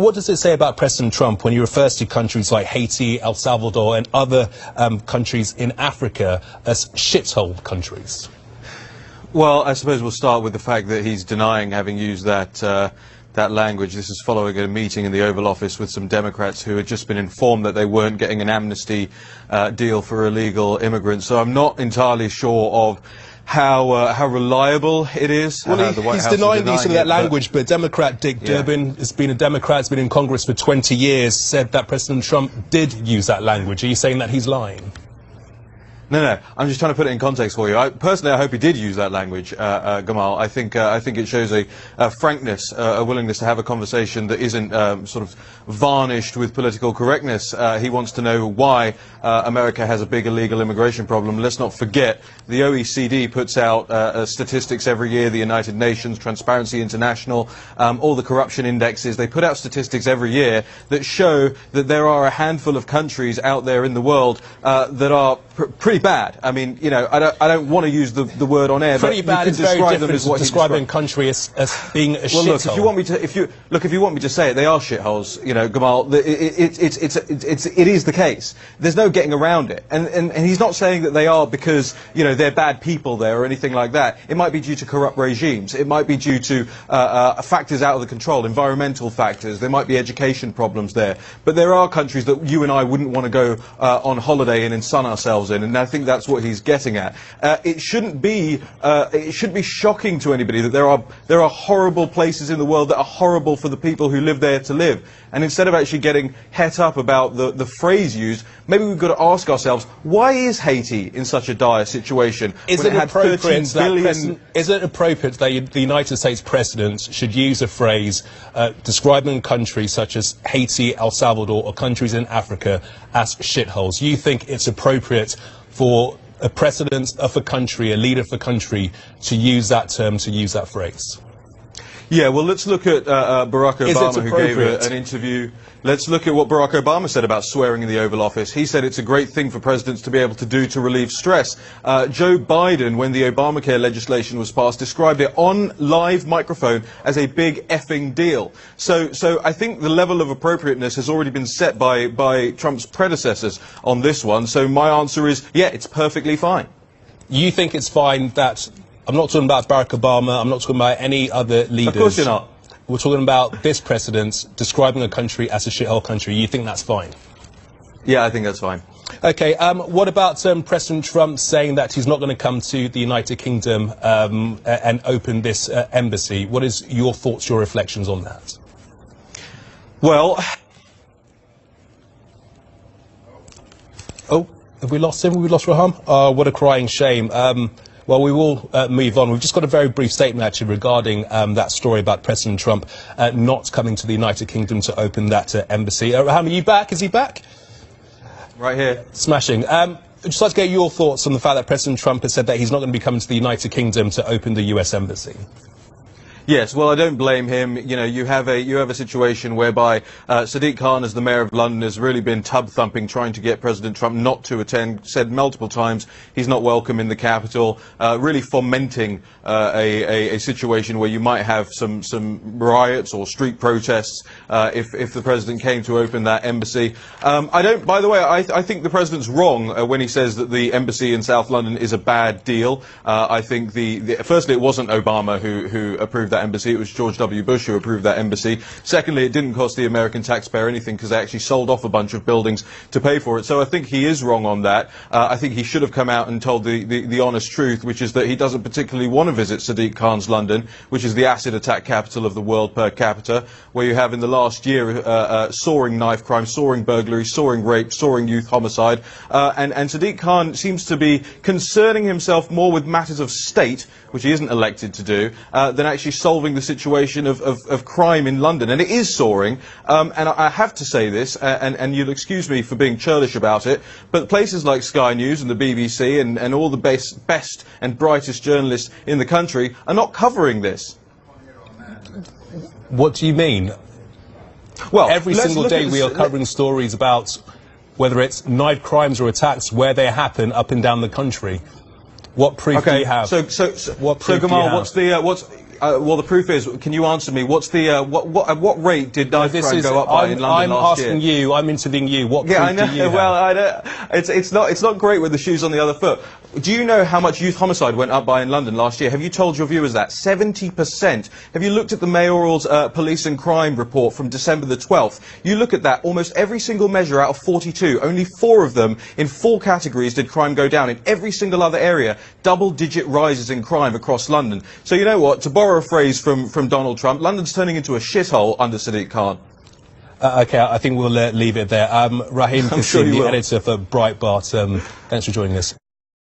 what does it say about President Trump when he refers to countries like Haiti, El Salvador and other countries in Africa as shithole countries? Well, I suppose we'll start with the fact that he's denying having used that language. This is following a meeting in the Oval Office with some Democrats who had just been informed that they weren't getting an amnesty deal for illegal immigrants. So I'm not entirely sure of how reliable it is. Well, he's denying the use of that language, but Democrat Dick Durbin has been a Democrat, has been in Congress for 20 years, said that President Trump did use that language. Are you saying that he's lying? No, I'm just trying to put it in context for you. Personally, I hope he did use that language, Gamal. I think it shows a frankness, a willingness to have a conversation that isn't sort of varnished with political correctness. He wants to know why America has a big illegal immigration problem. Let's not forget, the OECD puts out statistics every year, the United Nations, Transparency International, all the corruption indexes. They put out statistics every year that show that there are a handful of countries out there in the world that are pretty bad. I mean, you know, I don't want to use the word on air, pretty but bad you is can very describe different them as what to describing a country as being a well, look, shithole. if you want me to say it, they are shitholes. You know, Gamal, it is the case. There's no getting around it. And he's not saying that they are because, you know, they're bad people there or anything like that. It might be due to corrupt regimes. It might be due to factors out of the control, environmental factors. There might be education problems there. But there are countries that you and I wouldn't want to go on holiday in and sun ourselves in. And I think that's what he's getting at. It shouldn't be shocking to anybody that there are horrible places in the world that are horrible for the people who live there to live. And instead of actually getting het up about the phrase used, maybe we've got to ask ourselves, why is Haiti in such a dire situation? Is it appropriate that the United States President should use a phrase describing a country such as Haiti, El Salvador, or countries in Africa as shitholes? You think it's appropriate for a president of a country, a leader of a country, to use that term, to use that phrase? Yeah, well, let's look at Barack Obama, who gave an interview. Let's look at what Barack Obama said about swearing in the Oval Office. He said it's a great thing for presidents to be able to do to relieve stress. Joe Biden, when the Obamacare legislation was passed, described it on live microphone as a big effing deal. So I think the level of appropriateness has already been set by Trump's predecessors on this one. So my answer is, yeah, it's perfectly fine. You think it's fine that... I'm not talking about Barack Obama, I'm not talking about any other leaders. Of course you're not. We're talking about this president describing a country as a shithole country. You think that's fine? Yeah, I think that's fine. Okay, what about President Trump saying that he's not going to come to the United Kingdom and open this embassy? What is your thoughts, your reflections on that? Well... Oh, have we lost him? Have we lost Raheem? Oh, what a crying shame. Well, we will move on. We've just got a very brief statement, actually, regarding that story about President Trump not coming to the United Kingdom to open that embassy. Raheem, are you back? Is he back? Right here. Smashing. I'd just like to get your thoughts on the fact that President Trump has said that he's not going to be coming to the United Kingdom to open the US embassy. Yes, well, I don't blame him. You know, you have a situation whereby Sadiq Khan, as the mayor of London, has really been tub-thumping, trying to get President Trump not to attend, said multiple times he's not welcome in the capital, really fomenting a situation where you might have some riots or street protests if the president came to open that embassy. By the way, I think the president's wrong when he says that the embassy in South London is a bad deal. I think firstly, it wasn't Obama who approved that embassy. It was George W. Bush who approved that embassy. Secondly, it didn't cost the American taxpayer anything because they actually sold off a bunch of buildings to pay for it. So I think he is wrong on that. I think he should have come out and told the honest truth, which is that he doesn't particularly want to visit Sadiq Khan's London, which is the acid attack capital of the world per capita, where you have in the last year soaring knife crime, soaring burglary, soaring rape, soaring youth homicide. And Sadiq Khan seems to be concerning himself more with matters of state, which he isn't elected to do, than actually solving the situation of crime in London. And it is soaring, and I have to say this, and you'll excuse me for being churlish about it, but places like Sky News and the BBC and all the best and brightest journalists in the country are not covering this. What do you mean? Well, every single day we are covering stories about whether it's knife crimes or attacks, where they happen up and down the country. What proof do you have? So Gamal, well, the proof is, can you answer me? What's the at what rate did knife crime go up by in London last year? I'm asking you. I'm interviewing you. What Yeah, proof I know. do you have? Well, I don't. It's not great with the shoes on the other foot. Do you know how much youth homicide went up by in London last year? Have you told your viewers that? 70%. Have you looked at the mayoral's police and crime report from December the 12th? You look at that, almost every single measure out of 42, only 4 of them in 4 categories did crime go down. In every single other area, double-digit rises in crime across London. So you know what? To borrow a phrase from Donald Trump, London's turning into a shithole under Sadiq Khan. Okay, I think we'll leave it there. Raheem Kassam, the editor for Breitbart, thanks for joining us.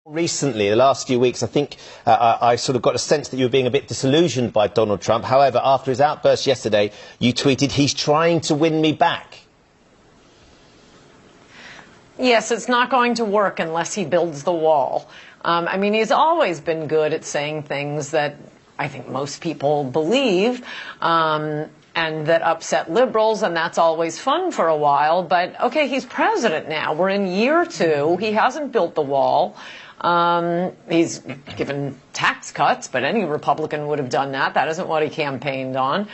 Recently, the last few weeks, I think I sort of got a sense that you were being a bit disillusioned by Donald Trump. However, after his outburst yesterday, you tweeted, "He's trying to win me back." Yes, it's not going to work unless he builds the wall. I mean, he's always been good at saying things that I think most people believe, and that upset liberals, and that's always fun for a while. But, okay, he's president now. We're in year 2. He hasn't built the wall. He's given tax cuts, but any Republican would have done that. That isn't what he campaigned on.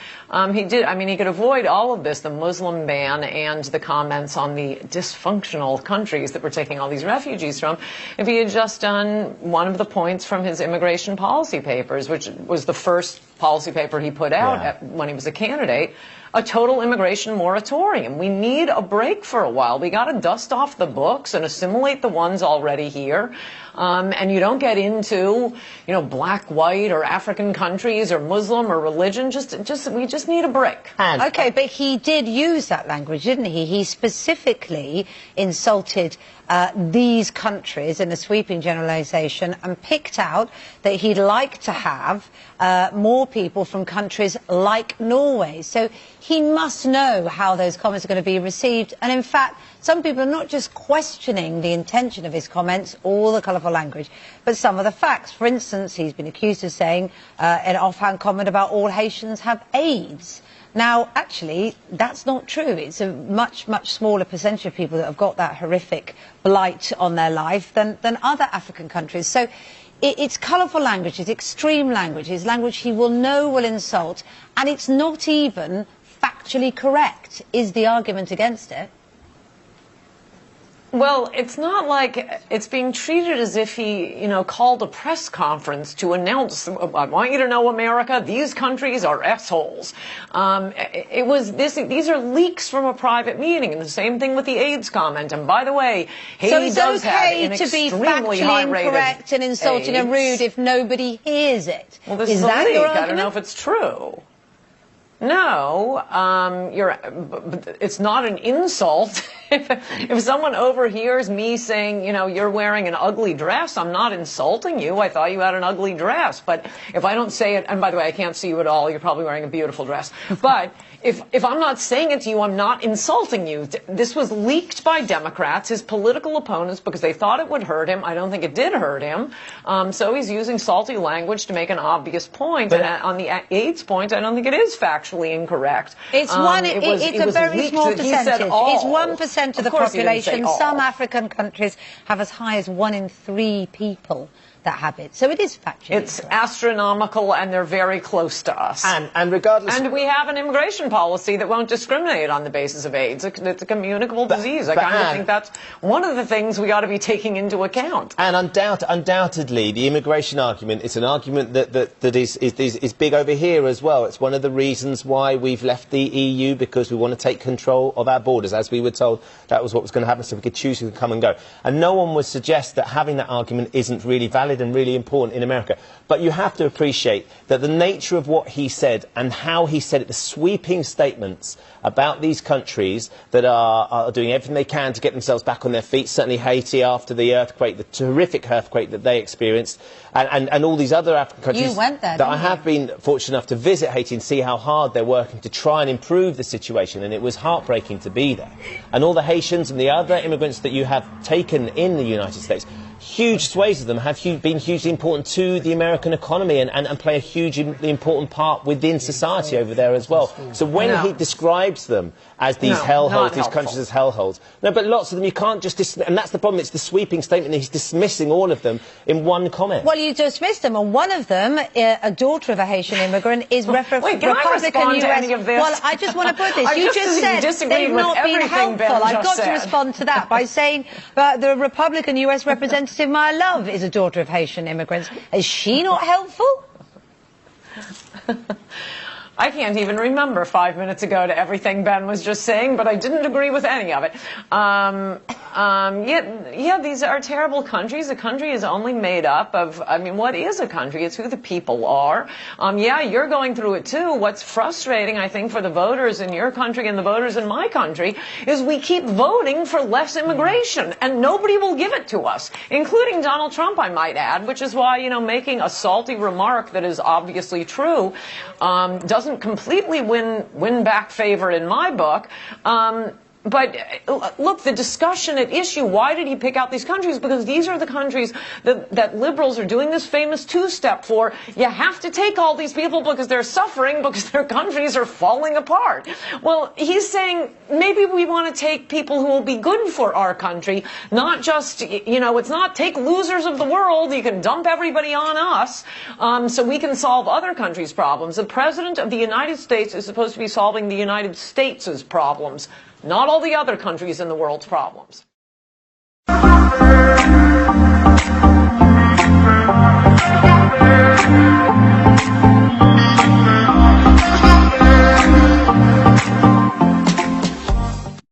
He could avoid all of this, the Muslim ban and the comments on the dysfunctional countries that we're taking all these refugees from, if he had just done one of the points from his immigration policy papers, which was the first policy paper he put out when he was a candidate, a total immigration moratorium. We need a break for a while. We got to dust off the books and assimilate the ones already here. And you don't get into, you know, black, white, or African countries, or Muslim, or religion. We just need a break. Okay, but he did use that language, didn't he? He specifically insulted these countries in a sweeping generalization and picked out that he'd like to have more people from countries like Norway. So he must know how those comments are going to be received. And in fact, some people are not just questioning the intention of his comments or the colourful language, but some of the facts. For instance, he's been accused of saying an offhand comment about all Haitians have AIDS. Now, actually, that's not true. It's a much, much smaller percentage of people that have got that horrific blight on their life than other African countries. So it's colourful language, it's extreme language, it's language he will know will insult, and it's not even factually correct, is the argument against it. Well, it's not like it's being treated as if he, you know, called a press conference to announce, I want you to know, America, these countries are assholes. These are leaks from a private meeting, and the same thing with the AIDS comment. And by the way, Haiti does have an extremely high rate of AIDS. So it's okay to be factually incorrect and insulting and rude if nobody hears it. Well, this is that your argument? I don't know if it's true. No, it's not an insult. If someone overhears me saying, you know, you're wearing an ugly dress, I'm not insulting you. I thought you had an ugly dress. But if I don't say it, and by the way, I can't see you at all. You're probably wearing a beautiful dress. But if I'm not saying it to you, I'm not insulting you. This was leaked by Democrats, his political opponents, because they thought it would hurt him. I don't think it did hurt him. So he's using salty language to make an obvious point. But on the AIDS point, I don't think it is factually incorrect. It's a very small percentage. It's 1% of the population. Some African countries have as high as 1 in 3 people that have it. So it is factually It's correct. Astronomical, and they're very close to us. And regardless... And we have an immigration policy that won't discriminate on the basis of AIDS. It's a communicable disease. I kind of think that's one of the things we ought to be taking into account. And undoubtedly, the immigration argument is an argument that is big over here as well. It's one of the reasons why we've left the EU, because we want to take control of our borders. As we were told, that was what was going to happen, so we could choose who could come and go. And no one would suggest that having that argument isn't really valid and really important in America. But you have to appreciate that the nature of what he said and how he said it, the sweeping statements about these countries that are doing everything they can to get themselves back on their feet, certainly Haiti after the earthquake, the terrific earthquake that they experienced, and all these other African countries. You went there, that I have been fortunate enough to visit Haiti and see how hard they're working to try and improve the situation, and it was heartbreaking to be there. And all the Haitians and the other immigrants that you have taken in the United States, huge swathes of them have been hugely important to the American economy and play a hugely important part within society over there as well. So when he describes them as these hellholes, these countries as hellholes, no, but lots of them you can't just dismiss, and that's the problem. It's the sweeping statement that he's dismissing all of them in one comment. Well, you dismissed them, and one of them, a daughter of a Haitian immigrant, is Republican US. Well, I just want to put this. You just said they've not been helpful. I've got to respond to that by saying the Republican US representative my love is a daughter of Haitian immigrants. Is she not helpful? I can't even remember 5 minutes ago to everything Ben was just saying, but I didn't agree with any of it. Yeah, these are terrible countries. A country is only made up of, I mean, what is a country? It's who the people are. Yeah, you're going through it too. What's frustrating, I think, for the voters in your country and the voters in my country is we keep voting for less immigration, and nobody will give it to us, including Donald Trump, I might add, which is why, you know, making a salty remark that is obviously true doesn't completely win back favor in my book. But look, the discussion at issue, why did he pick out these countries? Because these are the countries that liberals are doing this famous two-step for. You have to take all these people because they're suffering, because their countries are falling apart. Well, he's saying maybe we want to take people who will be good for our country, not just, you know, it's not take losers of the world, you can dump everybody on us, so we can solve other countries' problems. The President of the United States is supposed to be solving the United States' problems, not all the other countries in the world's problems.